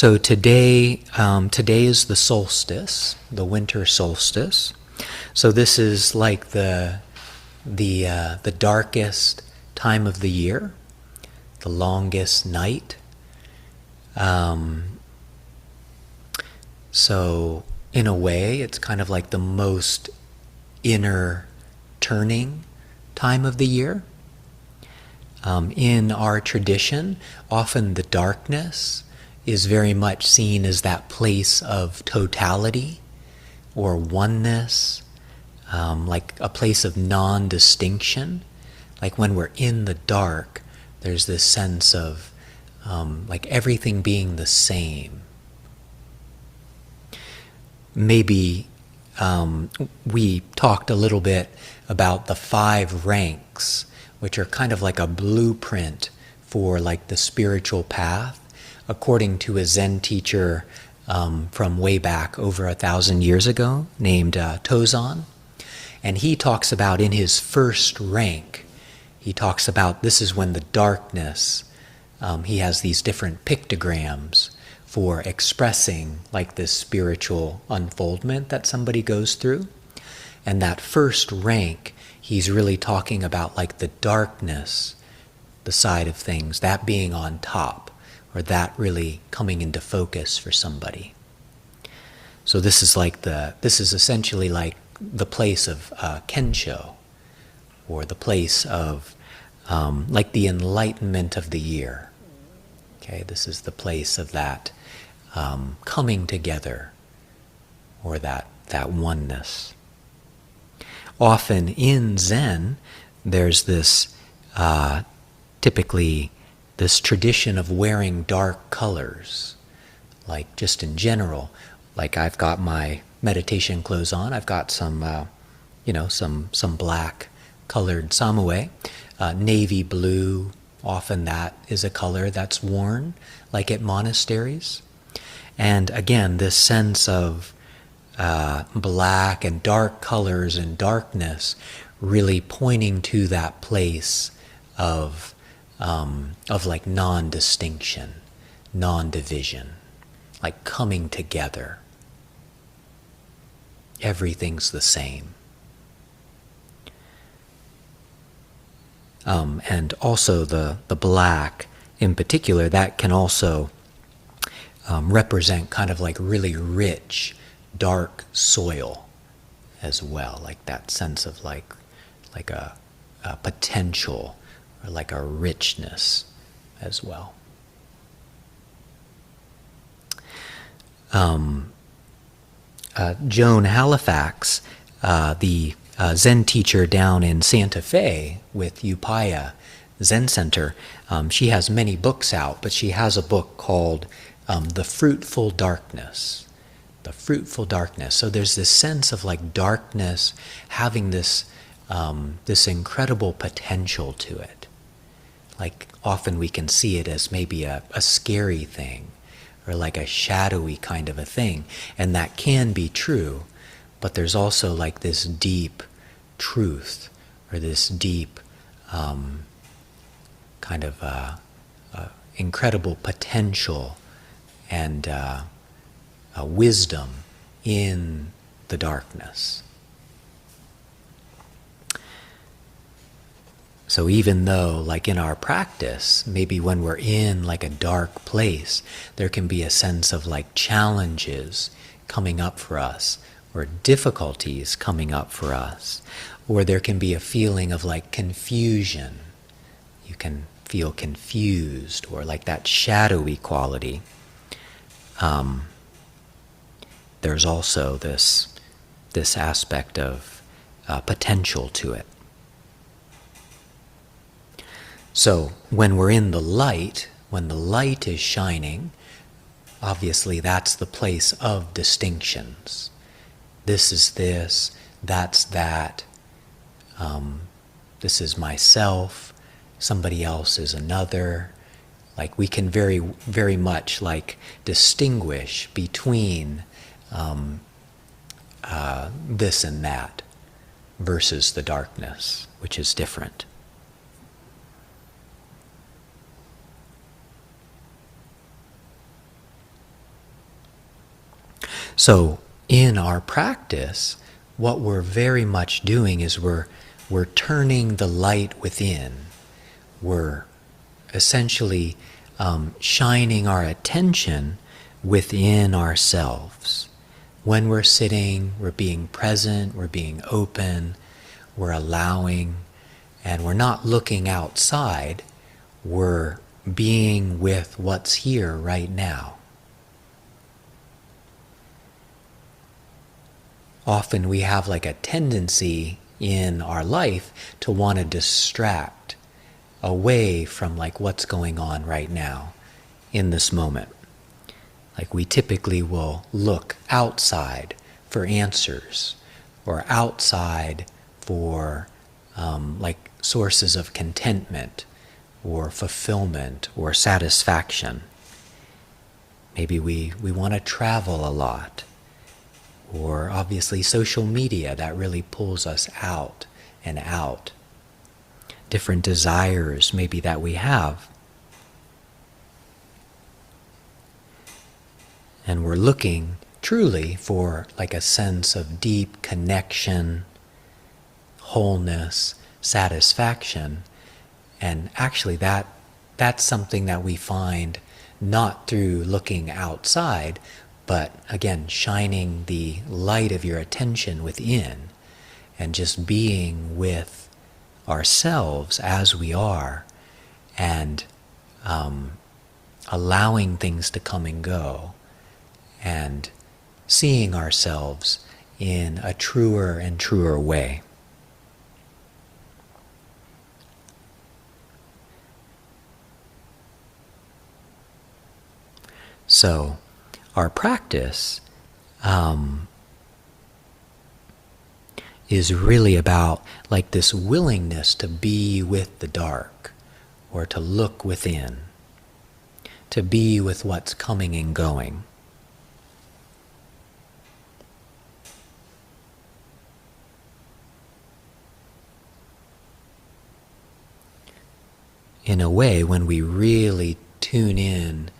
So today is the solstice, the winter solstice. So this is like the darkest time of the year, the longest night. So in a way, it's kind of like the most inner turning time of the year. In our tradition, often the darkness is very much seen as that place of totality or oneness, like a place of non-distinction. Like when we're in the dark, there's this sense of like everything being the same. Maybe we talked a little bit about the 5 ranks, which are kind of like a blueprint for like the spiritual path, according to a Zen teacher from way back over 1,000 years ago named Tozan. And he talks about in his first rank, he talks about this is when the darkness, he has these different pictograms for expressing like this spiritual unfoldment that somebody goes through. And that first rank, he's really talking about like the darkness, the side of things, that being on top, or that really coming into focus for somebody. So this is essentially like the place of Kensho, or the place of like the enlightenment of the year. Okay, this is the place of that coming together, or that oneness. Often in Zen, there's this typically this tradition of wearing dark colors, like just in general. Like I've got my meditation clothes on. I've got some black colored samue, navy blue. Often that is a color that's worn, like at monasteries. And again, this sense of black and dark colors and darkness really pointing to that place of like non-distinction, non-division, like coming together. Everything's the same. And also the black in particular, that can also represent kind of like really rich, dark soil as well, like that sense of like a potential, or like a richness as well. Joan Halifax, the Zen teacher down in Santa Fe with Upaya Zen Center, she has many books out, but she has a book called The Fruitful Darkness. The Fruitful Darkness. So there's this sense of like darkness having this incredible potential to it. Like often we can see it as maybe a scary thing, or like a shadowy kind of a thing, and that can be true, but there's also like this deep truth, or this deep kind of incredible potential and wisdom in the darkness. So even though, like in our practice, maybe when we're in like a dark place, there can be a sense of like challenges coming up for us, or difficulties coming up for us, or there can be a feeling of like confusion. You can feel confused, or like that shadowy quality. There's also this aspect of potential to it. So when we're in the light, when the light is shining, obviously that's the place of distinctions. This is this, that's that. This is myself, somebody else is another. Like we can very, very much like distinguish between this and that versus the darkness, which is different. So in our practice, what we're very much doing is we're turning the light within. We're essentially shining our attention within ourselves. When we're sitting, we're being present, we're being open, we're allowing, and we're not looking outside, we're being with what's here right now. Often we have like a tendency in our life to want to distract away from like what's going on right now in this moment. Like we typically will look outside for answers or outside for like sources of contentment or fulfillment or satisfaction. Maybe we want to travel a lot, or obviously social media, that really pulls us out and out. Different desires maybe that we have. And we're looking truly for like a sense of deep connection, wholeness, satisfaction. And actually that's something that we find not through looking outside, but again, shining the light of your attention within and just being with ourselves as we are, and allowing things to come and go, and seeing ourselves in a truer and truer way. So, our practice is really about like this willingness to be with the dark, or to look within, to be with what's coming and going. In a way, when we really tune in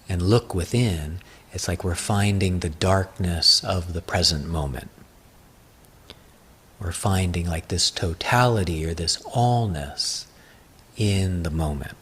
and look within, it's like we're finding the darkness of the present moment. We're finding like this totality or this allness in the moment.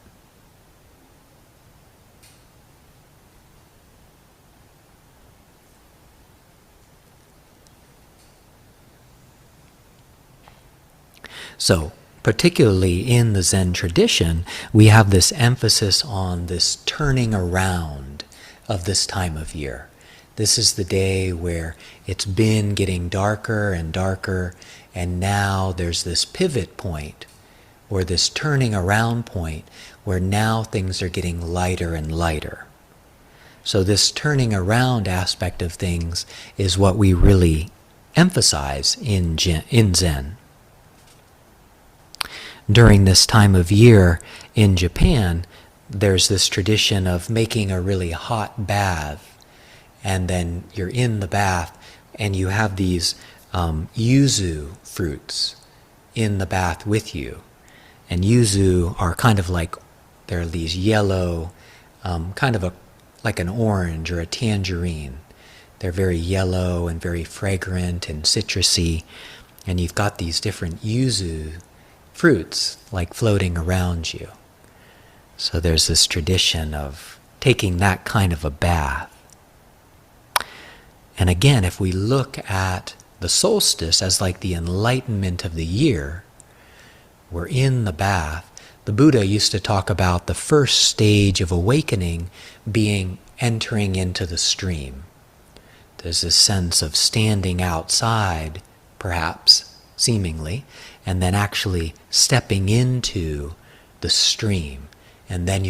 So, particularly in the Zen tradition, we have this emphasis on this turning around of this time of year. This is the day where it's been getting darker and darker, and now there's this pivot point, or this turning around point, where now things are getting lighter and lighter. So this turning around aspect of things is what we really emphasize in Zen. During this time of year in Japan, there's this tradition of making a really hot bath, and then you're in the bath and you have these yuzu fruits in the bath with you. And yuzu are kind of like, they're these yellow, kind of like an orange or a tangerine. They're very yellow and very fragrant and citrusy, and you've got these different yuzu fruits like floating around you. So there's this tradition of taking that kind of a bath. And again, if we look at the solstice as like the enlightenment of the year, we're in the bath. The Buddha used to talk about the first stage of awakening being entering into the stream. There's this sense of standing outside, perhaps, seemingly, and then actually stepping into the stream, and then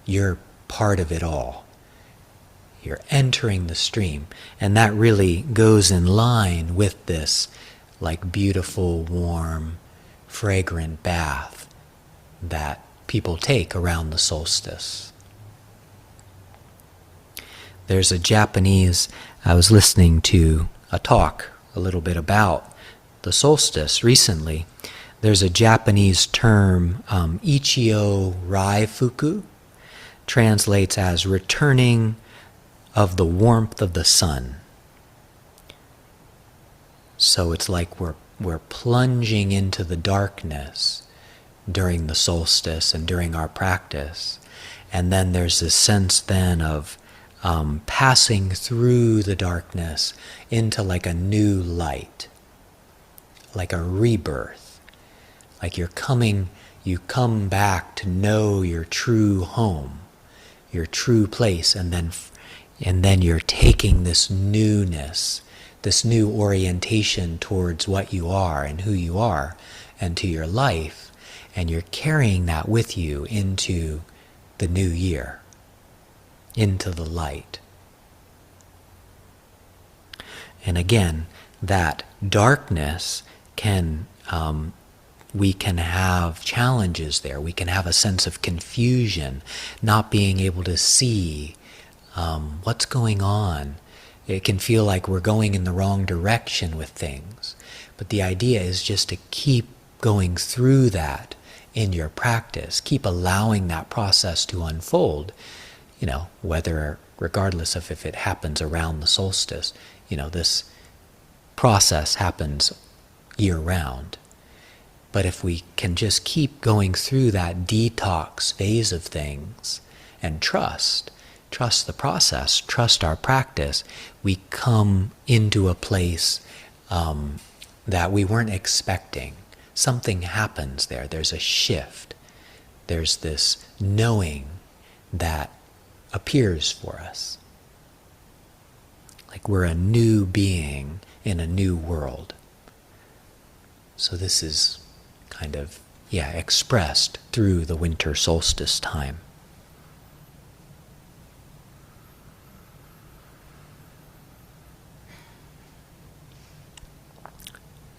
you're part of it all. You're entering the stream, and that really goes in line with this like beautiful, warm, fragrant bath that people take around the solstice. There's a Japanese, I was listening to a talk a little bit about the solstice recently. There's a Japanese term, Ichio Raifuku, translates as returning of the warmth of the sun. So it's like we're plunging into the darkness during the solstice and during our practice. And then there's this sense then of passing through the darkness into like a new light, like a rebirth. Like you come back to know your true home, your true place, and then you're taking this newness, this new orientation towards what you are and who you are and to your life, and you're carrying that with you into the new year, into the light. And again, that darkness we can have challenges there. We can have a sense of confusion, not being able to see what's going on. It can feel like we're going in the wrong direction with things. But the idea is just to keep going through that in your practice. Keep allowing that process to unfold, regardless of if it happens around the solstice. This process happens year-round. But if we can just keep going through that detox phase of things and trust the process, trust our practice, we come into a place that we weren't expecting. Something happens there. There's a shift. There's this knowing that appears for us. Like we're a new being in a new world. So this is kind of, expressed through the winter solstice time.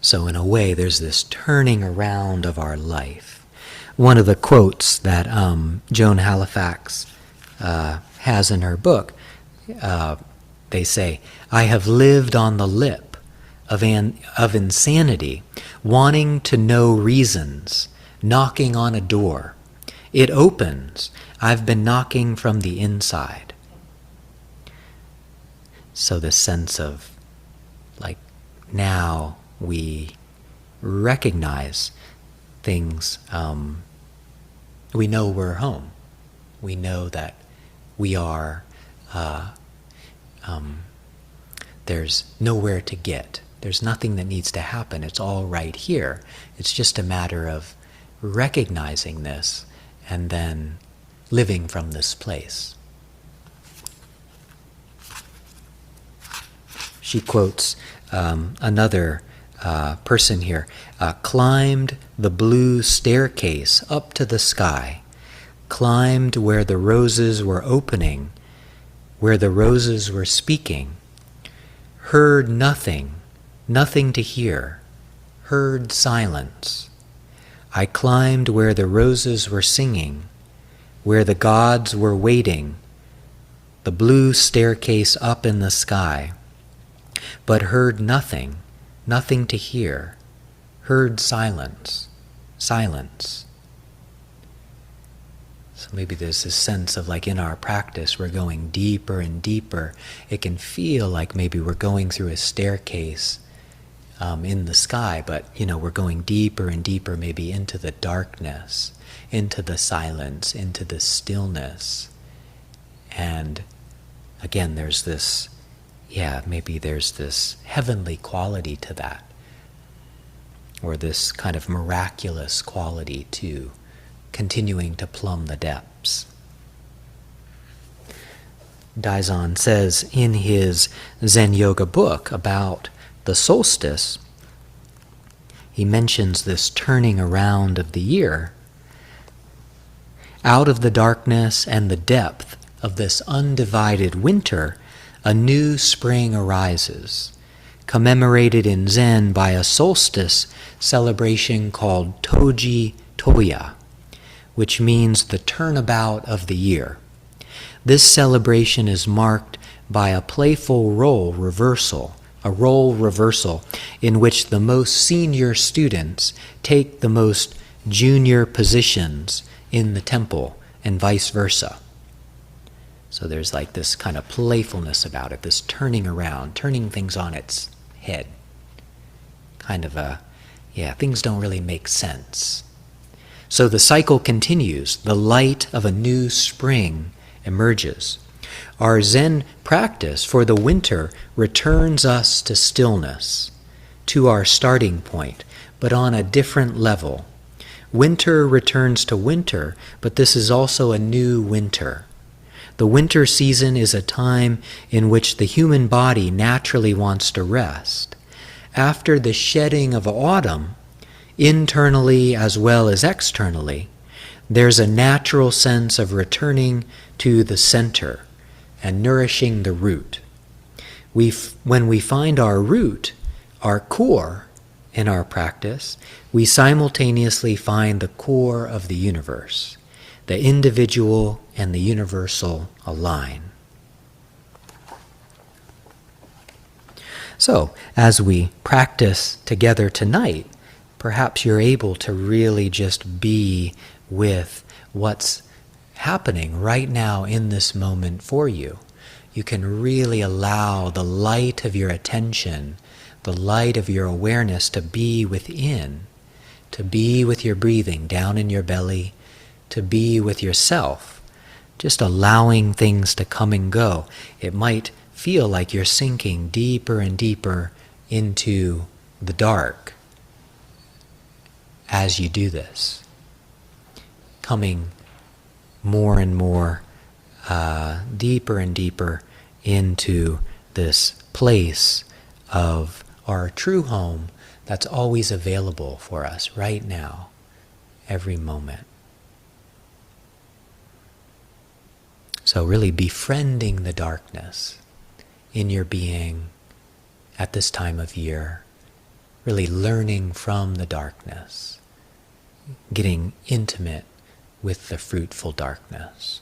So in a way, there's this turning around of our life. One of the quotes that Joan Halifax has in her book, they say, "I have lived on the lip of insanity, wanting to know reasons, knocking on a door. It opens. I've been knocking from the inside." So the sense of, like, now we recognize things. We know we're home. We know that we are, there's nowhere to get. There's nothing that needs to happen. It's all right here. It's just a matter of recognizing this and then living from this place. She quotes another person here, climbed the blue staircase up to the sky, climbed where the roses were opening, where the roses were speaking, heard nothing, nothing to hear, heard silence. I climbed where the roses were singing, where the gods were waiting, the blue staircase up in the sky, but heard nothing, nothing to hear, heard silence, silence. So maybe there's this sense of, like, in our practice we're going deeper and deeper. It can feel like maybe we're going through a staircase in the sky, but we're going deeper and deeper, maybe into the darkness, into the silence, into the stillness. And again, there's this, maybe there's this heavenly quality to that, or this kind of miraculous quality to continuing to plumb the depths. Daizan says in his Zen Yoga book about the solstice, he mentions this turning around of the year. Out of the darkness and the depth of this undivided winter, a new spring arises, commemorated in Zen by a solstice celebration called Toji Toya, which means the turnabout of the year. This celebration is marked by a playful role reversal in which the most senior students take the most junior positions in the temple and vice versa. So there's like this kind of playfulness about it, this turning around, turning things on its head. kind of things don't really make sense. So the cycle continues. The light of a new spring emerges. Our Zen practice for the winter returns us to stillness, to our starting point, but on a different level. Winter returns to winter, but this is also a new winter. The winter season is a time in which the human body naturally wants to rest. After the shedding of autumn, internally as well as externally, there's a natural sense of returning to the center and nourishing the root. When we find our root, our core in our practice, we simultaneously find the core of the universe. The individual and the universal align. So, as we practice together tonight, perhaps you're able to really just be with what's happening right now in this moment for you. You can really allow the light of your attention, the light of your awareness to be within, to be with your breathing down in your belly, to be with yourself, just allowing things to come and go. It might feel like you're sinking deeper and deeper into the dark as you do this, coming more and more deeper and deeper into this place of our true home that's always available for us right now, every moment. So really befriending the darkness in your being at this time of year, really learning from the darkness, getting intimate with the fruitful darkness.